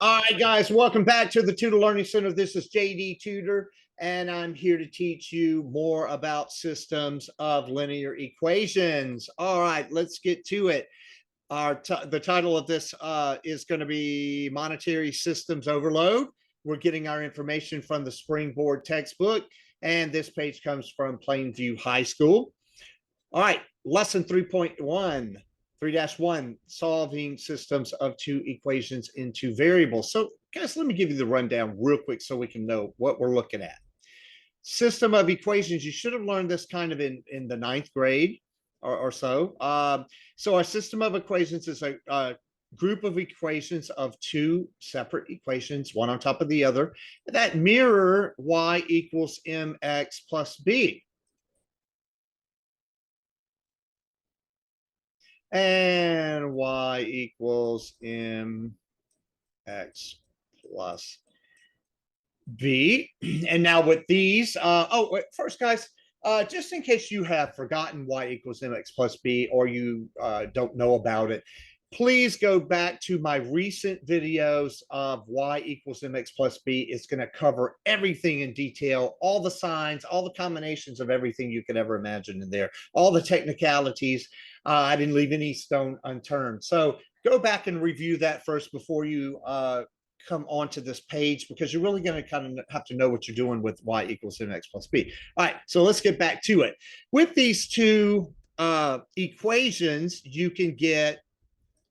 All right, guys, welcome back to the Tutor Learning Center. This is JD Tutor, and I'm here to teach you more about systems of linear equations. All right, let's get to it. The title of this is going to be Monetary Systems Overload. We're getting our information from the SpringBoard textbook, and this page comes from Plainview High School. All right, lesson 3.1. 3-1, solving systems of two equations into variables. So guys, let me give you the rundown real quick so we can know what we're looking at. System of equations, you should have learned this kind of in the 9th grade or so. So our system of equations is a group of equations of two separate equations, one on top of the other, that mirror y equals mx plus b. And y equals mx plus b. And now with these, first, guys, just in case you have forgotten y equals mx plus b, or you don't know about it, please go back to my recent videos of y equals mx plus b. It's going to cover everything in detail, all the signs, all the combinations of everything you could ever imagine in there, all the technicalities. I didn't leave any stone unturned. So go back and review that first before you come onto this page, because you're really going to kind of have to know what you're doing with y equals mx plus b. All right, so let's get back to it. With these two equations, you can get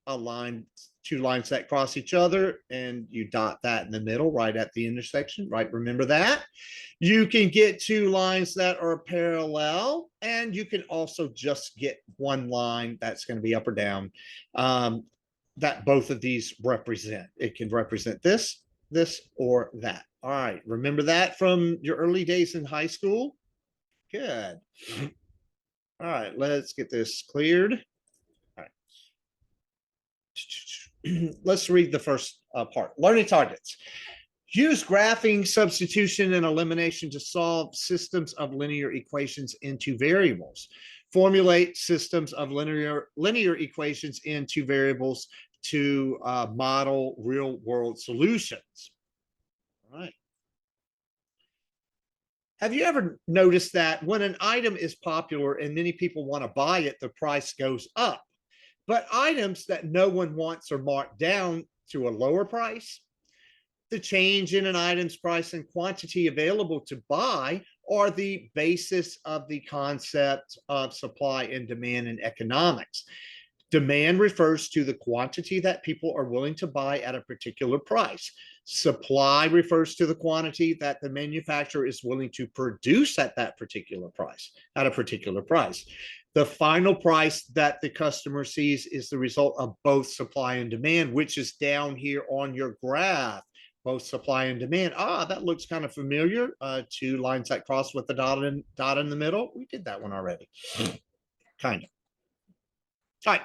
a line, two lines that cross each other, and you dot that in the middle right at the intersection, right? Remember that. You can get two lines that are parallel, and you can also just get one line that's going to be up or down that both of these represent. It can represent this, this, or that. All right, remember that from your early days in high school? Good. All right, let's get this cleared. Let's read the first part. Learning targets. Use graphing, substitution, and elimination to solve systems of linear equations into variables. Formulate systems of linear equations into variables to model real-world solutions. All right. Have you ever noticed that when an item is popular and many people want to buy it, the price goes up? But items that no one wants are marked down to a lower price. The change in an item's price and quantity available to buy are the basis of the concept of supply and demand in economics. Demand refers to the quantity that people are willing to buy at a particular price. Supply refers to the quantity that the manufacturer is willing to produce at that particular price, at a particular price. The final price that the customer sees is the result of both supply and demand, which is down here on your graph. Both supply and demand. That looks kind of familiar. Two lines that cross with the dot in the middle. We did that one already. Kind of. All right.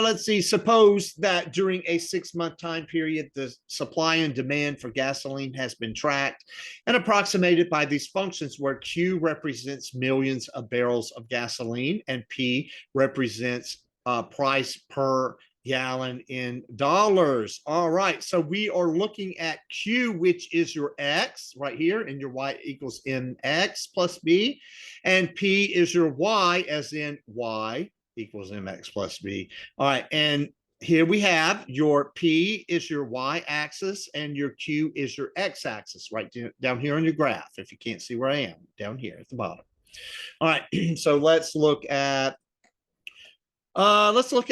Let's see. Suppose that during a 6-month time period, the supply and demand for gasoline has been tracked and approximated by these functions, where Q represents millions of barrels of gasoline and P represents price per gallon in dollars. All right, so we are looking at Q, which is your X right here, and your Y equals MX plus B, and P is your Y, as in Y equals MX plus B. All right, and here we have your P is your Y axis and your Q is your X axis, right down here on your graph, if you can't see where I am, down here at the bottom. All right, so let's look at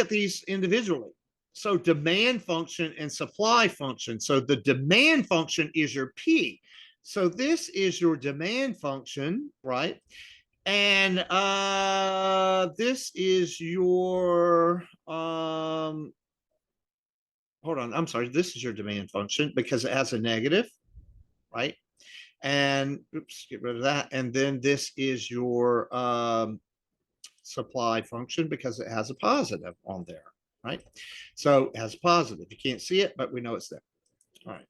these individually. So demand function and supply function. So the demand function is your P. So this is your demand function, right? And this is your, hold on, I'm sorry, this is your demand function because it has a negative, right? And oops, get rid of that. And then this is your supply function because it has a positive on there, right? So it has a positive. You can't see it, but we know it's there. All right.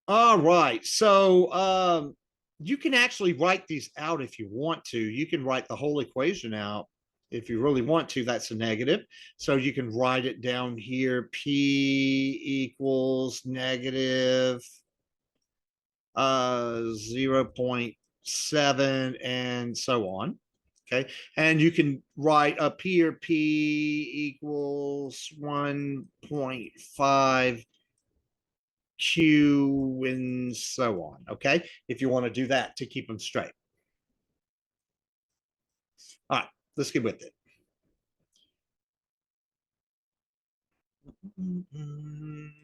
All right. So you can actually write these out if you want to. You can write the whole equation out If you really want to, that's a negative. So you can write it down here. P equals negative 0.7 and so on. Okay. And you can write up here P equals 1.5 Q and so on. Okay. If you want to do that to keep them straight. All right. Let's get with it.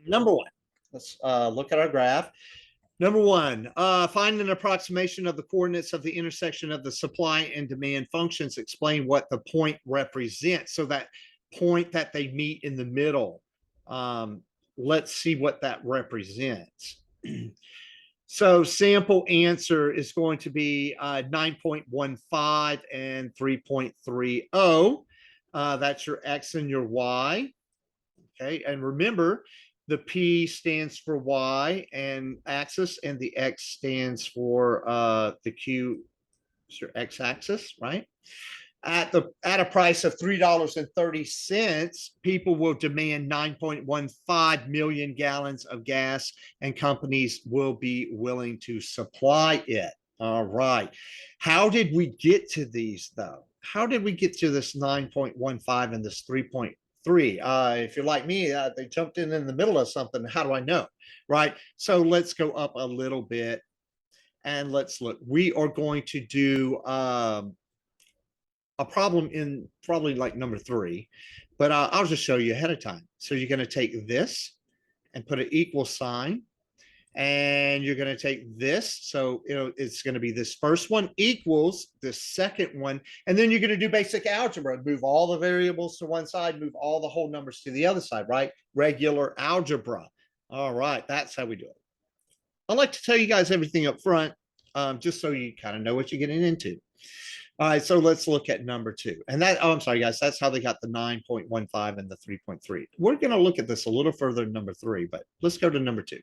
Number one, let's look at our graph. Number one, find an approximation of the coordinates of the intersection of the supply and demand functions. Explain what the point represents. So that point that they meet in the middle, let's see what that represents. So sample answer is going to be 9.15 and 3.30. That's your X and your Y. Okay, and remember, the P stands for Y and axis, and the X stands for the Q, your X axis, right? At a price of $3.30, people will demand 9.15 million gallons of gas, and companies will be willing to supply it. All right. How did we get to these, though? How did we get to this 9.15 and this 3.3? If you're like me, they jumped in the middle of something. How do I know? Right. So let's go up a little bit and let's look. We are going to do a problem in probably like number 3, but I'll just show you ahead of time. So you're going to take this and put an equal sign, and you're going to take this. So it's going to be this first one equals the second one. And then you're going to do basic algebra, move all the variables to one side, move all the whole numbers to the other side, right? Regular algebra. All right. That's how we do it. I like to tell you guys everything up front, just so you kind of know what you're getting into. All right, so let's look at number 2. And that, I'm sorry, guys, that's how they got the 9.15 and the 3.3. We're going to look at this a little further in number 3, but let's go to number 2.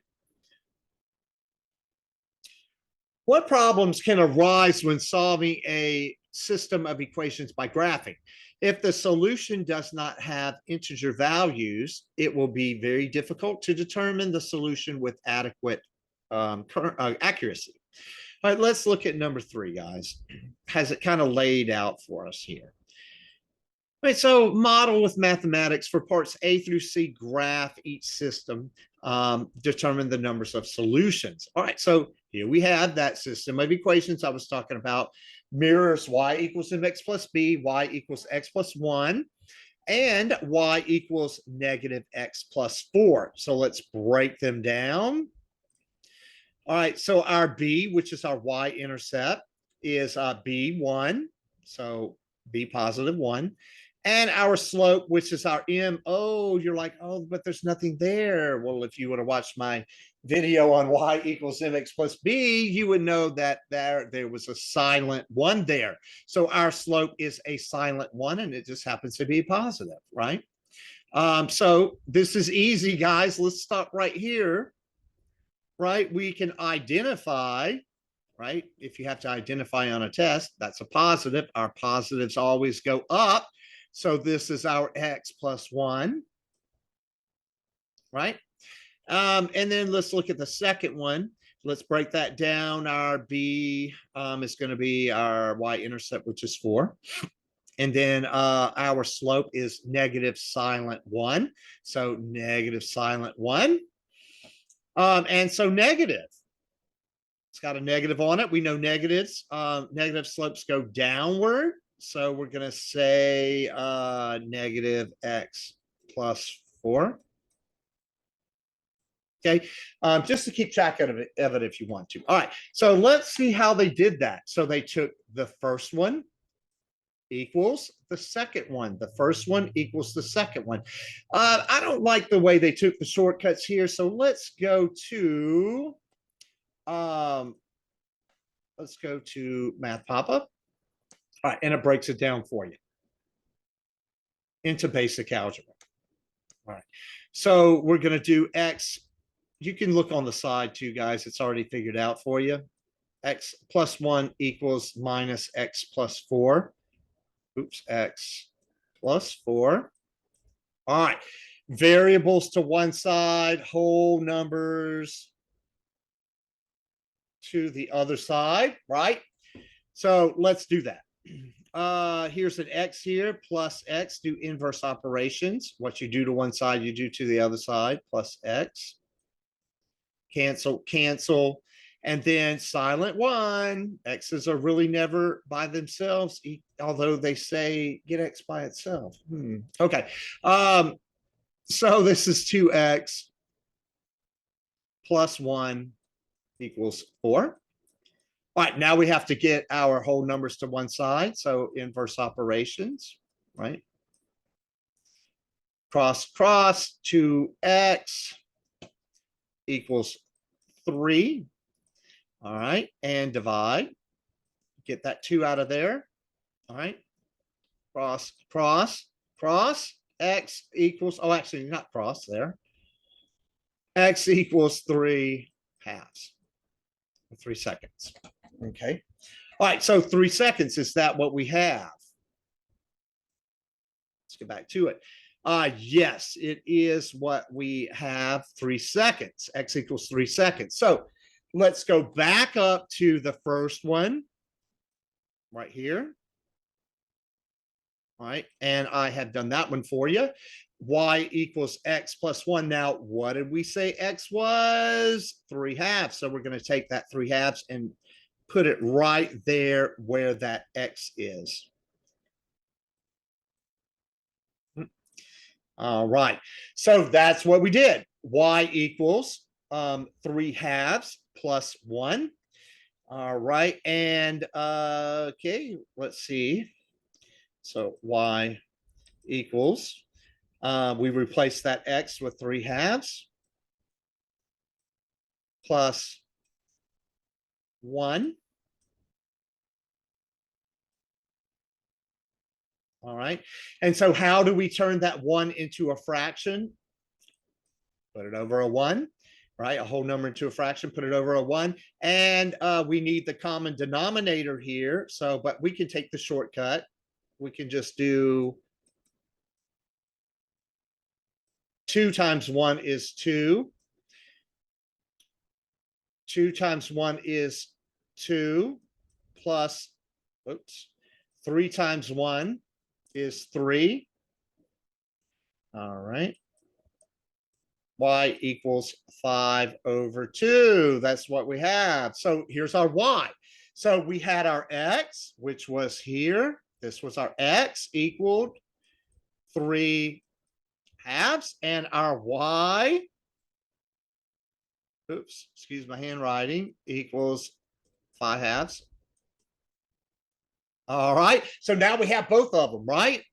What problems can arise when solving a system of equations by graphing? If the solution does not have integer values, it will be very difficult to determine the solution with adequate accuracy. All right, let's look at number 3, guys. Has it kind of laid out for us here? All right, so model with mathematics for parts A through C, graph each system, determine the numbers of solutions. All right, so here we have that system of equations I was talking about. Mirrors y equals mx plus b, y equals x plus 1, and y equals negative x plus 4. So let's break them down. All right, so our b, which is our y-intercept, is b1, so b positive 1. And our slope, which is our m, oh, you're like, oh, but there's nothing there. Well, if you would have watched my video on y equals mx plus b, you would know that there was a silent 1 there. So our slope is a silent 1, and it just happens to be positive, right? So this is easy, guys. Let's stop right here, right? We can identify, right? If you have to identify on a test, that's a positive. Our positives always go up. So this is our x plus 1, right? And then let's look at the second one. Let's break that down. Our b is going to be our y-intercept, which is 4. And then our slope is negative silent 1. So negative silent 1. And so negative. It's got a negative on it. We know negatives. Negative slopes go downward. So we're going to say negative x plus 4. Okay, just to keep track of it if you want to. All right, so let's see how they did that. So they took the first one equals the second one. The first one equals the second one. I don't like the way they took the shortcuts here. So let's go to Math Pop-Up. All right, and it breaks it down for you into basic algebra. All right, so we're going to do x. You can look on the side too, guys. It's already figured out for you. X plus 1 equals minus x plus 4. oops, x plus 4. All right, variables to one side, whole numbers to the other side, right? So let's do that. Here's an x here, plus x, do inverse operations. What you do to one side, you do to the other side, plus x. Cancel, cancel. And then silent one, x's are really never by themselves, although they say get x by itself. Okay. So this is 2x plus 1 equals 4. All right, now we have to get our whole numbers to one side. So inverse operations, right? Cross, cross, 2x equals 3. All right, and divide. Get that 2 out of there. All right, cross, cross, cross, x equals, oh, actually not cross there. X equals 3 halves, 3 seconds. Okay. All right, so 3 seconds, is that what we have? Let's get back to it. Yes, it is what we have, 3 seconds. X equals 3 seconds. So let's go back up to the first one right here. All right, and I have done that one for you. Y equals x plus 1. Now, what did we say x was? 3 halves. So we're going to take that 3 halves and put it right there where that x is. All right, so that's what we did. Y equals 3 halves plus 1. All right, and okay, let's see. So y equals, we replace that x with 3 halves plus 1. All right, and so how do we turn that 1 into a fraction? Put it over a 1, right? A whole number into a fraction, put it over a 1. And we need the common denominator here. So, but we can take the shortcut. We can just do 2 times 1 is 2. 2 times 1 is 2 plus, oops, 3 times 1 is 3. All right. Y equals 5 over 2. That's what we have. So here's our y. So we had our x, which was here. This was our x equaled 3 halves. And our y, oops, excuse my handwriting, equals 5 halves. All right. So now we have both of them, right?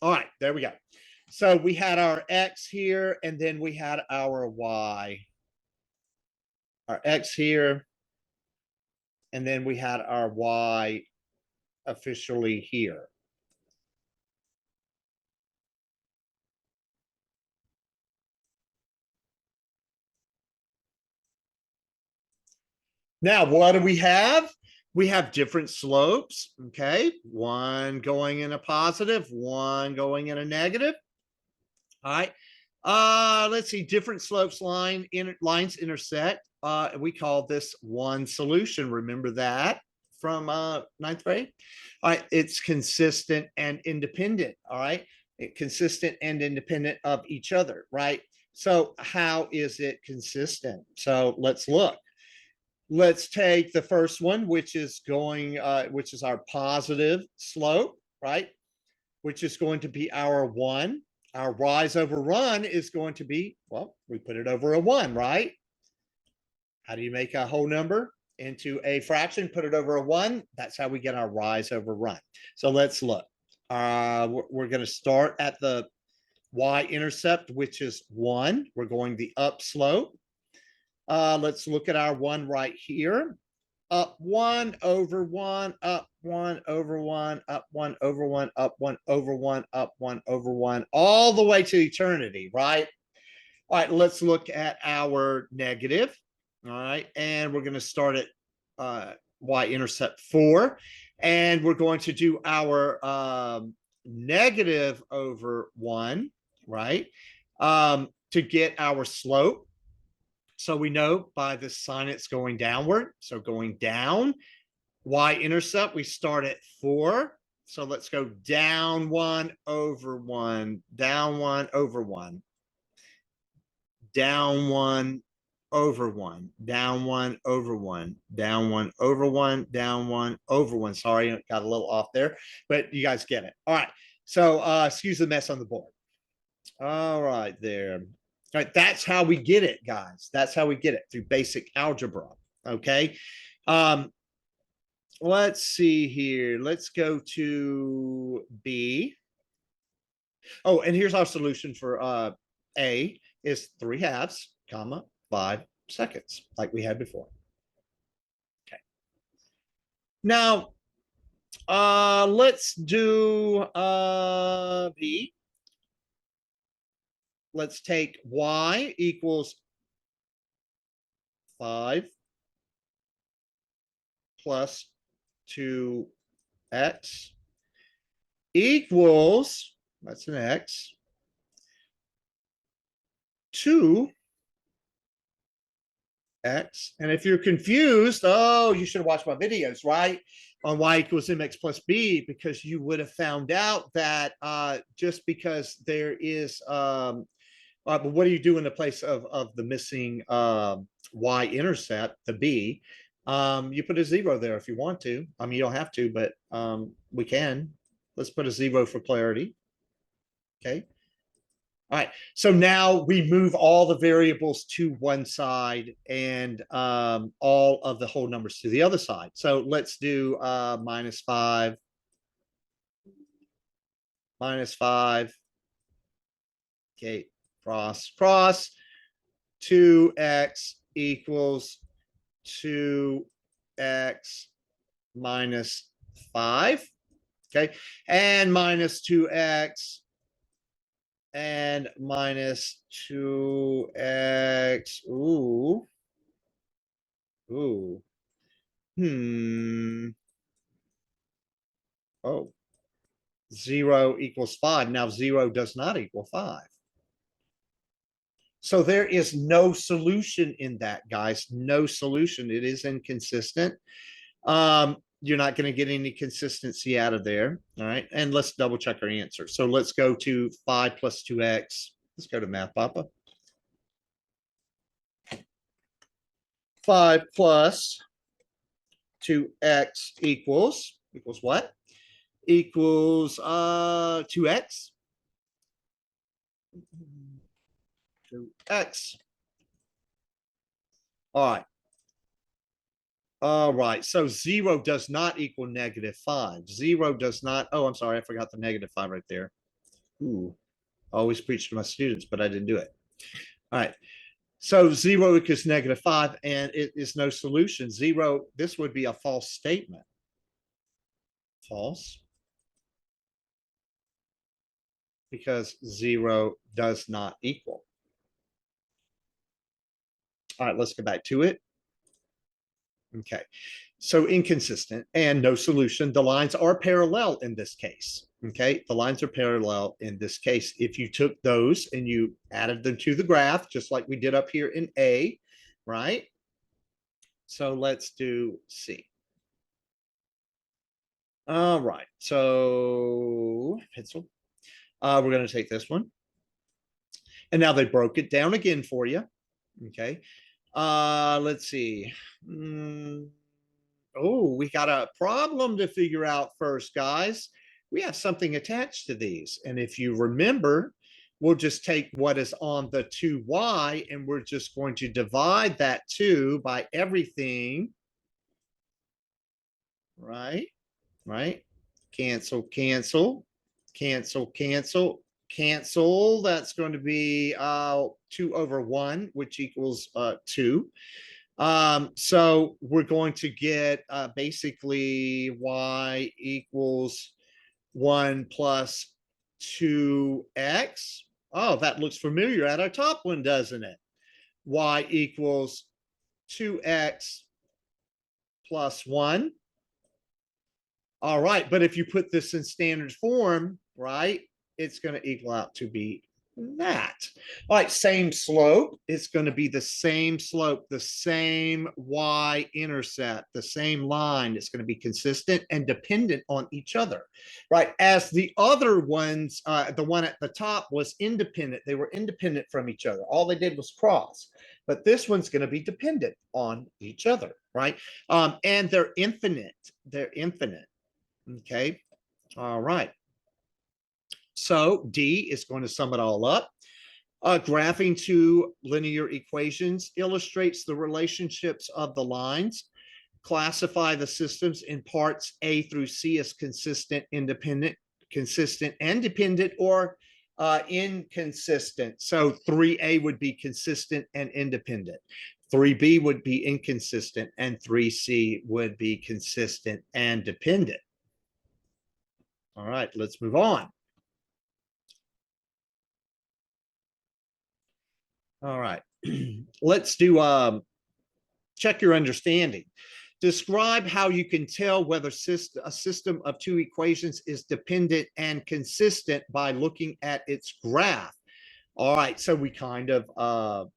All right, there we go. So we had our x here, and then we had our y. Our x here, and then we had our y officially here. Now, what do we have? We have different slopes, okay? One going in a positive, one going in a negative. All right. Let's see, different slopes lines intersect. We call this one solution. Remember that from 9th grade? All right, it's consistent and independent. All right, consistent and independent of each other, right? So how is it consistent? So let's look. Let's take the first one, which is going, which is our positive slope, right? Which is going to be our 1. Our rise over run is going to be, well, we put it over a 1, right? How do you make a whole number into a fraction? Put it over a 1. That's how we get our rise over run. So let's look. We're going to start at the y-intercept, which is 1. We're going the up slope. Let's look at our 1 right here. Up 1 over 1, up 1 over 1, up 1 over 1, up 1 over 1, up 1 over 1, all the way to eternity, right? All right, let's look at our negative. All right, and we're going to start at y-intercept 4. And we're going to do our negative over 1, right, to get our slope. So we know by the sign it's going downward. So going down, y-intercept, we start at 4. So let's go down 1 over 1, down 1 over 1, down 1 over 1, down 1 over 1, down 1 over 1, down 1 over 1. Sorry, got a little off there, but you guys get it. All right. So excuse the mess on the board. All right, there. All right, that's how we get it, guys. That's how we get it, through basic algebra. Okay. Let's see here. Let's go to B. Oh, and here's our solution for A is 3/2, comma, 5 seconds, like we had before. Okay. Now, let's do B. Let's take y equals 5 plus 2x equals, that's an x, 2x. And if you're confused, oh, you should have watched my videos, right? On y equals mx plus b, because you would have found out that just because there is, but what do you do in the place of the missing y-intercept, the b? You put a 0 there if you want to. I mean, you don't have to, but we can. Let's put a 0 for clarity. Okay. All right. So now we move all the variables to one side and all of the whole numbers to the other side. So let's do -5, -5. Okay. Cross. 2x equals 2x minus 5. Okay. And minus 2x and minus 2x. Ooh. Oh. 0 equals 5. Now 0 does not equal 5. So there is no solution in that, guys. No solution. It is inconsistent. You're not going to get any consistency out of there. All right. And let's double check our answer. So let's go to 5 plus 2x. Let's go to Math Papa. 5 plus 2x equals what? Equals 2x. 2x. All right. All right. So 0 does not equal -5. 0 does not. Oh, I'm sorry. I forgot the -5 right there. Ooh. I always preach to my students, but I didn't do it. All right. So 0 equals -5, and it is no solution. 0, this would be a false statement. False. Because 0 does not equal. All right, let's go back to it. Okay, so inconsistent and no solution. The lines are parallel in this case. Okay, the lines are parallel in this case. If you took those and you added them to the graph, just like we did up here in A, right? So let's do C. All right, so pencil. We're going to take this one. And now they broke it down again for you. Okay. Let's see. Oh, we got a problem to figure out first, guys. We have something attached to these. And if you remember, we'll just take what is on the 2y and we're just going to divide that 2 by everything. Right? Right? Cancel, cancel, cancel, cancel, cancel. That's going to be 2 over 1, which equals 2. So we're going to get basically y equals 1 plus 2x. Oh, that looks familiar at our top one, doesn't it? Y equals 2x plus 1. All right, but if you put this in standard form, right, it's going to equal out to be that. All right, same slope. It's going to be the same slope, the same y-intercept, the same line. It's going to be consistent and dependent on each other, right? As the other ones, the one at the top was independent. They were independent from each other. All they did was cross. But this one's going to be dependent on each other, right? And they're infinite. They're infinite. Okay. All right. So D is going to sum it all up. Graphing two linear equations illustrates the relationships of the lines. Classify the systems in parts A through C as consistent, independent, consistent, and dependent, or inconsistent. So 3A would be consistent and independent. 3B would be inconsistent, and 3C would be consistent and dependent. All right, let's move on. All right, let's do check your understanding. Describe how you can tell whether a system of two equations is dependent and consistent by looking at its graph. All right, so we kind of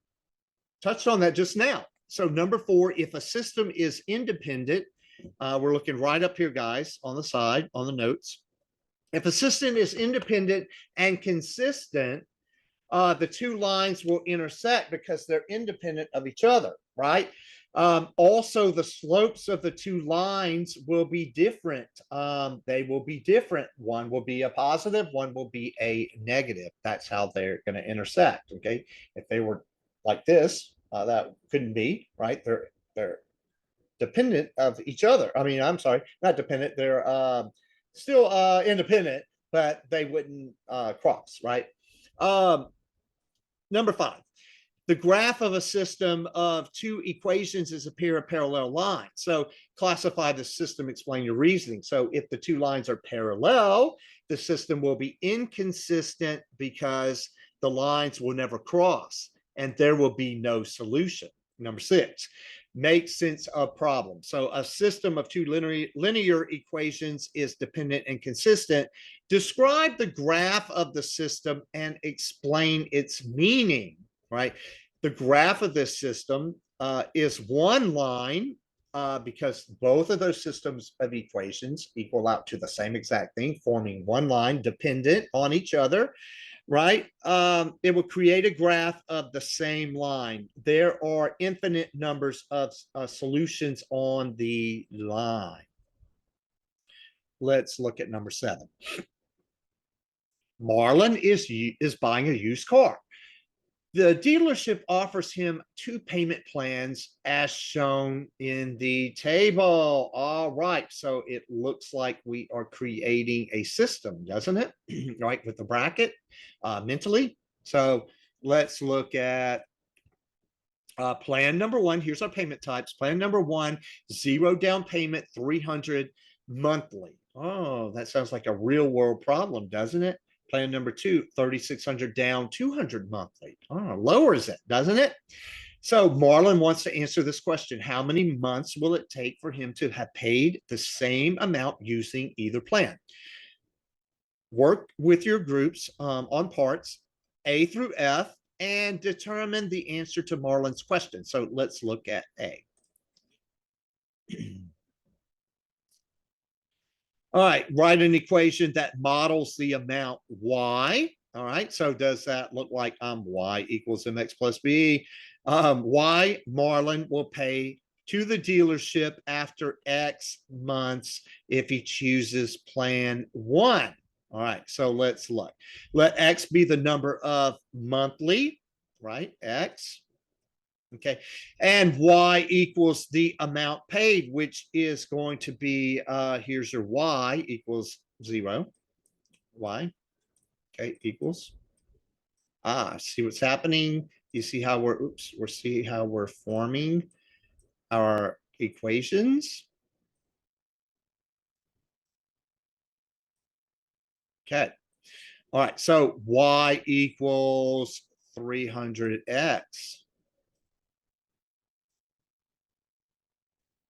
touched on that just now. So number 4, if a system is independent, we're looking right up here, guys, on the side, on the notes. If a system is independent and consistent, the two lines will intersect because they're independent of each other, right? Also, the slopes of the two lines will be different. They will be different. One will be a positive, one will be a negative. That's how they're going to intersect, okay? If they were like this, that couldn't be, right? They're dependent of each other. I mean, I'm sorry, not dependent. They're still independent, but they wouldn't cross, right? Number 5, the graph of a system of two equations is a pair of parallel lines. So classify the system, explain your reasoning. So if the two lines are parallel, the system will be inconsistent because the lines will never cross and there will be no solution. Number 6, make sense of problems. So a system of two linear equations is dependent and consistent. Describe the graph of the system and explain its meaning, right? The graph of this system is one line because both of those systems of equations equal out to the same exact thing, forming one line dependent on each other, right? It will create a graph of the same line. There are infinite numbers of solutions on the line. Let's look at number 7. Marlon is buying a used car. The dealership offers him 2 payment plans as shown in the table. All right, so it looks like we are creating a system, doesn't it? Right, with the bracket mentally. So let's look at plan number 1. Here's our payment types. Plan number 1, 0 down payment, 300 monthly. Oh, that sounds like a real world problem, doesn't it? Plan number 2, 3,600 down, 200 monthly. Oh, lowers it, doesn't it? So Marlon wants to answer this question. How many months will it take for him to have paid the same amount using either plan? Work with your groups on parts A through F and determine the answer to Marlon's question. So let's look at A. All right, write an equation that models the amount y. All right, so does that look like y equals mx plus b? Y Marlon will pay to the dealership after X months if he chooses plan 1. All right, so let's look. Let X be the number of monthly, right? X. Okay, and y equals the amount paid, which is going to be, here's your y equals 0. Y, okay, equals. See what's happening? You see how we're forming our equations? Okay, all right, so y equals 300x.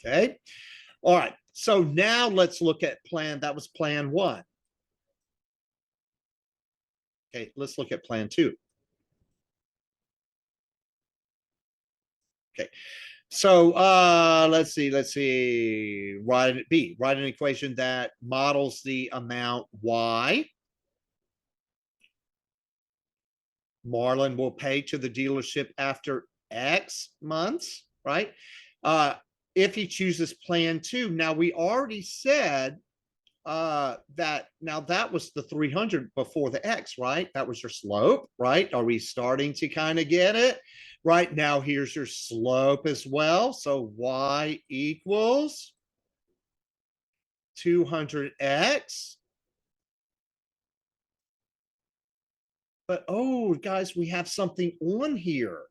Okay. All right. So now let's look at plan. That was plan one. Okay. Let's look at plan two. Okay. So let's see. Write an equation that models the amount y Marlon will pay to the dealership after X months, right? If he chooses plan two. Now we already said that now that was the 300 before the X, right? That was your slope, right? Are we starting to kind of get it? Right now, here's your slope as well. So y equals 200x. But oh, guys, we have something on here.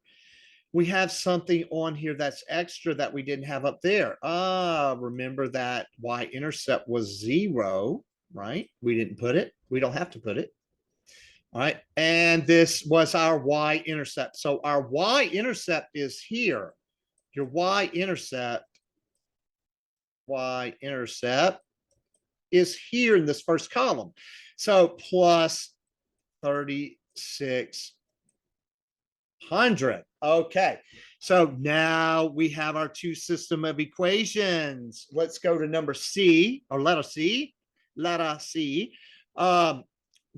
We have something on here that's extra that we didn't have up there. Remember that y-intercept was 0, right? We didn't put it. We don't have to put it. All right. And this was our y-intercept. So our y-intercept is here. Your y-intercept is here in this first column. So plus 3,600. Okay. So now we have our two system of equations. Let's go to number C, or letter C. Letter C.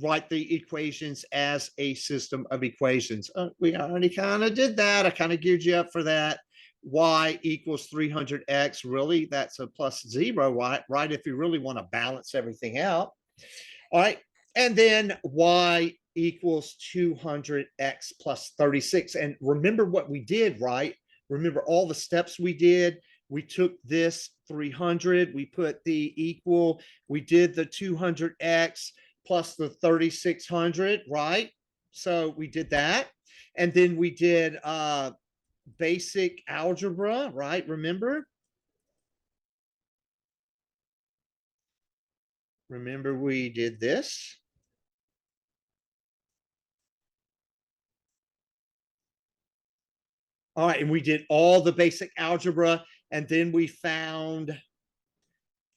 Write the equations as a system of equations. We already kind of did that. I kind of geared you up for that. Y equals 300x. Really, that's a plus 0, right? If you really want to balance everything out. All right. And then y equals 200x plus 36. And remember what we did, right? Remember all the steps we did. We took this 300, we put the equal, we did the 200x plus the 3,600, right? So we did that. And then we did basic algebra, right? Remember we did this. All right, and we did all the basic algebra, and then we found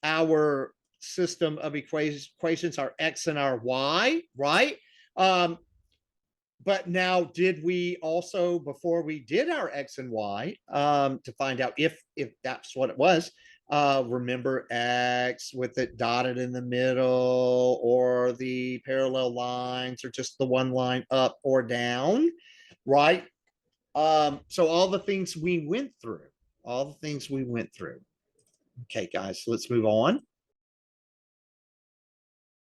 our system of equations, our x and our y, right? But now, did we also, before we did our x and y, to find out if that's what it was, remember x with it dotted in the middle, or the parallel lines, or just the one line up or down, right? So all the things we went through. Okay, guys, let's move on.